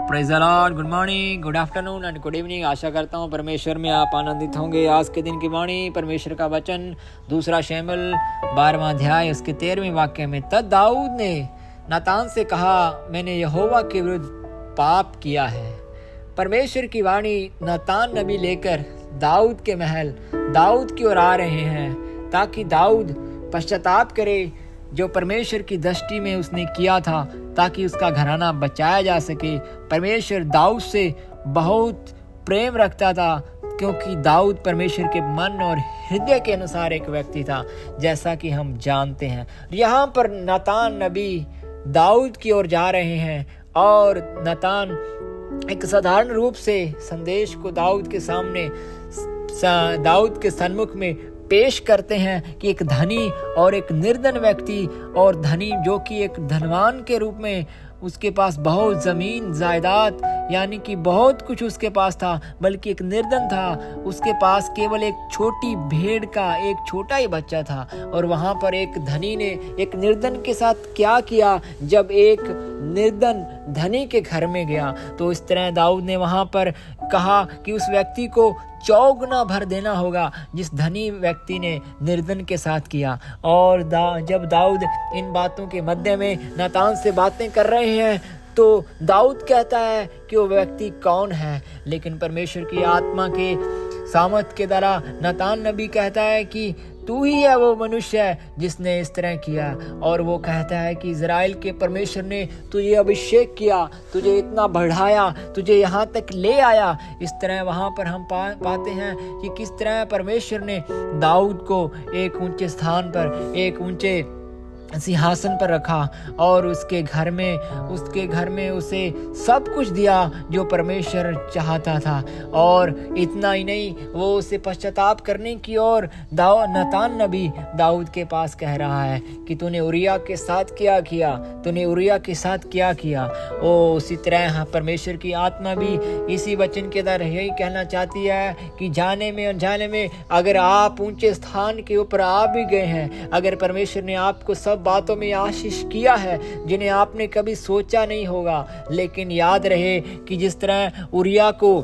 Praise the Lord. Good morning, good afternoon and good evening. आशा करता हूँ परमेश्वर में आप आनंदित होंगे। आज के दिन की वाणी, परमेश्वर का वचन, दूसरा शमूएल 12वां अध्याय उसके 13वें वाक्य में, तब दाऊद ने नातान से कहा, मैंने यहोवा के विरुद्ध पाप किया है। परमेश्वर की वाणी नातान नबी लेकर दाऊद के महल दाऊद की ओर आ रहे हैं ताकि दाऊद पश्चाताप करे जो परमेश्वर की दृष्टि में उसने किया था, ताकि उसका घराना बचाया जा सके। परमेश्वर दाऊद से बहुत प्रेम रखता था, क्योंकि दाऊद परमेश्वर के मन और हृदय के अनुसार एक व्यक्ति था, जैसा कि हम जानते हैं। यहाँ पर नातान नबी दाऊद की ओर जा रहे हैं और नातान एक साधारण रूप से संदेश को दाऊद के सामने, दाऊद के सन्मुख में पेश करते हैं कि एक धनी और एक निर्धन व्यक्ति, और धनी जो कि एक धनवान के रूप में उसके पास बहुत ज़मीन जायदाद यानी कि बहुत कुछ उसके पास था, बल्कि एक निर्धन था, उसके पास केवल एक छोटी भेड़ का एक छोटा ही बच्चा था। और वहाँ पर एक धनी ने एक निर्धन के साथ क्या किया, जब एक निर्धन धनी के घर में गया तो इस तरह दाऊद ने वहाँ पर कहा कि उस व्यक्ति को चौगुना भर देना होगा जिस धनी व्यक्ति ने निर्धन के साथ किया। और जब दाऊद इन बातों के मध्य में नातान से बातें कर रहे हैं तो दाऊद कहता है कि वो व्यक्ति कौन है, लेकिन परमेश्वर की आत्मा के सामर्थ के द्वारा नातान नबी कहता है कि तू ही है वो मनुष्य जिसने इस तरह किया। और वो कहता है कि इज़राइल के परमेश्वर ने तुझे अभिषेक किया, तुझे इतना बढ़ाया, तुझे यहाँ तक ले आया। इस तरह वहाँ पर हम पाते हैं कि किस तरह परमेश्वर ने दाऊद को एक ऊंचे स्थान पर, एक ऊंचे सिंहासन पर रखा और उसके घर में उसे सब कुछ दिया जो परमेश्वर चाहता था। और इतना ही नहीं, वो उसे पश्चाताप करने की ओर नातान नबी दाऊद के पास कह रहा है कि तूने उरिया के साथ क्या किया, तूने उरिया के साथ क्या किया। उसी तरह परमेश्वर की आत्मा भी इसी वचन के द्वारा यही कहना चाहती है कि जाने में अनजाने में अगर आप ऊंचे स्थान के ऊपर आ भी गए हैं, अगर परमेश्वर ने आपको सब बातों में आशीष किया है जिन्हें आपने कभी सोचा नहीं होगा, लेकिन याद रहे कि जिस तरह उरिया को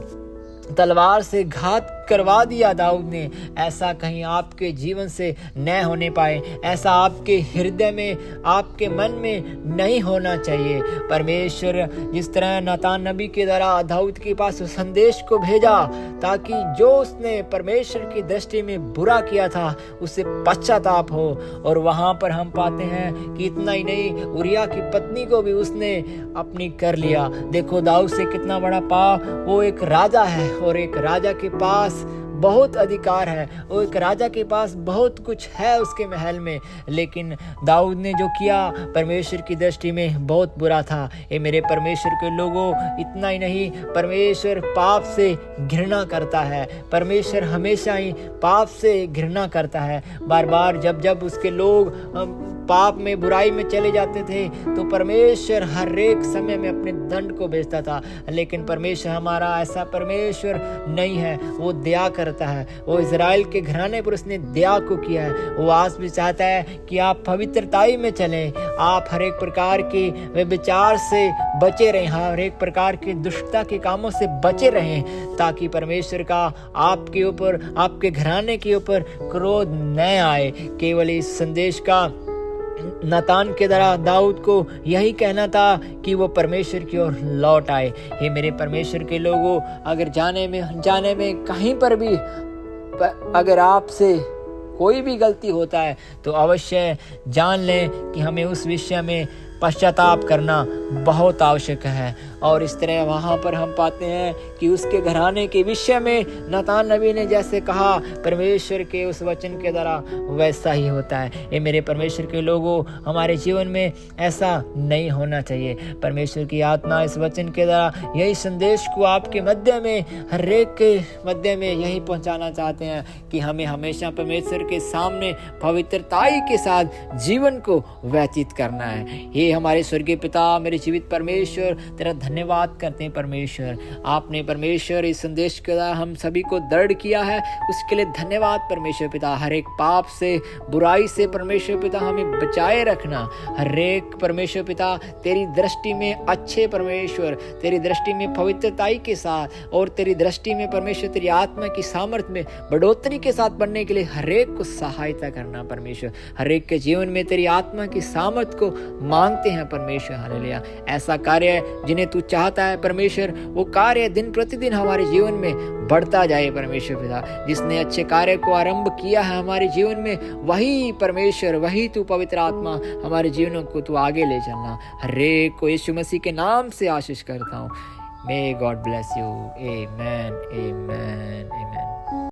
तलवार से घात करवा दिया दाऊद ने, ऐसा कहीं आपके जीवन से न होने पाए, ऐसा आपके हृदय में, आपके मन में नहीं होना चाहिए। परमेश्वर जिस तरह नातान नबी के द्वारा दाऊद के पास संदेश को भेजा ताकि जो उसने परमेश्वर की दृष्टि में बुरा किया था उसे पश्चाताप हो। और वहां पर हम पाते हैं कि इतना ही नहीं, उरिया की पत्नी को भी उसने अपनी कर लिया। देखो दाऊद से कितना बड़ा पाप, वो एक राजा है और एक राजा के पास बहुत अधिकार है, वो एक राजा के पास बहुत कुछ है उसके महल में, लेकिन दाऊद ने जो किया परमेश्वर की दृष्टि में बहुत बुरा था। ये मेरे परमेश्वर के लोगों, इतना ही नहीं, परमेश्वर पाप से घृणा करता है। परमेश्वर हमेशा ही पाप से घृणा करता है। बार बार जब उसके लोग पाप में, बुराई में चले जाते थे तो परमेश्वर हर एक समय में अपने दंड को भेजता था, लेकिन परमेश्वर हमारा ऐसा परमेश्वर नहीं है। वो दया करता है, वो इज़राइल के घराने पर उसने दया को किया है। वो आज भी चाहता है कि आप पवित्रताई में चलें, आप हर एक प्रकार के व्यभिचार से बचे रहें, हर एक प्रकार के दुष्टता के कामों से बचे रहें, ताकि परमेश्वर का आपके ऊपर, आपके घराने के ऊपर क्रोध न आए। केवल इस संदेश का नातान के द्वारा दाऊद को यही कहना था कि वो परमेश्वर की ओर लौट आए। हे मेरे परमेश्वर के लोगों, अगर जाने में कहीं पर भी अगर आपसे कोई भी गलती होता है तो अवश्य जान लें कि हमें उस विषय में पश्चाताप करना बहुत आवश्यक है। और इस तरह वहाँ पर हम पाते हैं कि उसके घराने के विषय में नातान नबी ने जैसे कहा, परमेश्वर के उस वचन के द्वारा वैसा ही होता है। ये मेरे परमेश्वर के लोगों, हमारे जीवन में ऐसा नहीं होना चाहिए। परमेश्वर की आत्मा इस वचन के द्वारा यही संदेश को आपके मध्य में, हर एक के मध्य में यही पहुँचाना चाहते हैं कि हमें हमेशा परमेश्वर के सामने पवित्रताई के साथ जीवन को व्यतीत करना है। हे हमारे स्वर्गीय पिता, मेरे जीवित परमेश्वर, तेरा धन्यवाद करते हैं परमेश्वर। आपने परमेश्वर इस संदेश का हम सभी को दृढ़ किया है, उसके लिए धन्यवाद परमेश्वर पिता। हर एक पाप से, बुराई से परमेश्वर पिता हमें बचाए रखना। हर एक परमेश्वर पिता तेरी दृष्टि में अच्छे परमेश्वर, तेरी दृष्टि में पवित्रताई के साथ और तेरी दृष्टि में परमेश्वर तेरी आत्मा की सामर्थ्य में बढ़ोतरी के साथ बनने के लिए हर एक को सहायता करना परमेश्वर। हर एक के जीवन में तेरी आत्मा की सामर्थ्य को मांगते हैं परमेश्वर। हालेलुया। ऐसा कार्य जिन्हें तू चाहता है परमेश्वर, वो कार्य दिन प्रतिदिन हमारे जीवन में बढ़ता जाए परमेश्वर पिता। जिसने अच्छे कार्य को आरंभ किया है हमारे जीवन में, वही परमेश्वर, वही तू पवित्र आत्मा हमारे जीवनों को तू आगे ले चलना। हर एक को यीशु मसीह के नाम से आशीष करता हूँ। May God bless you. Amen. Amen. Amen.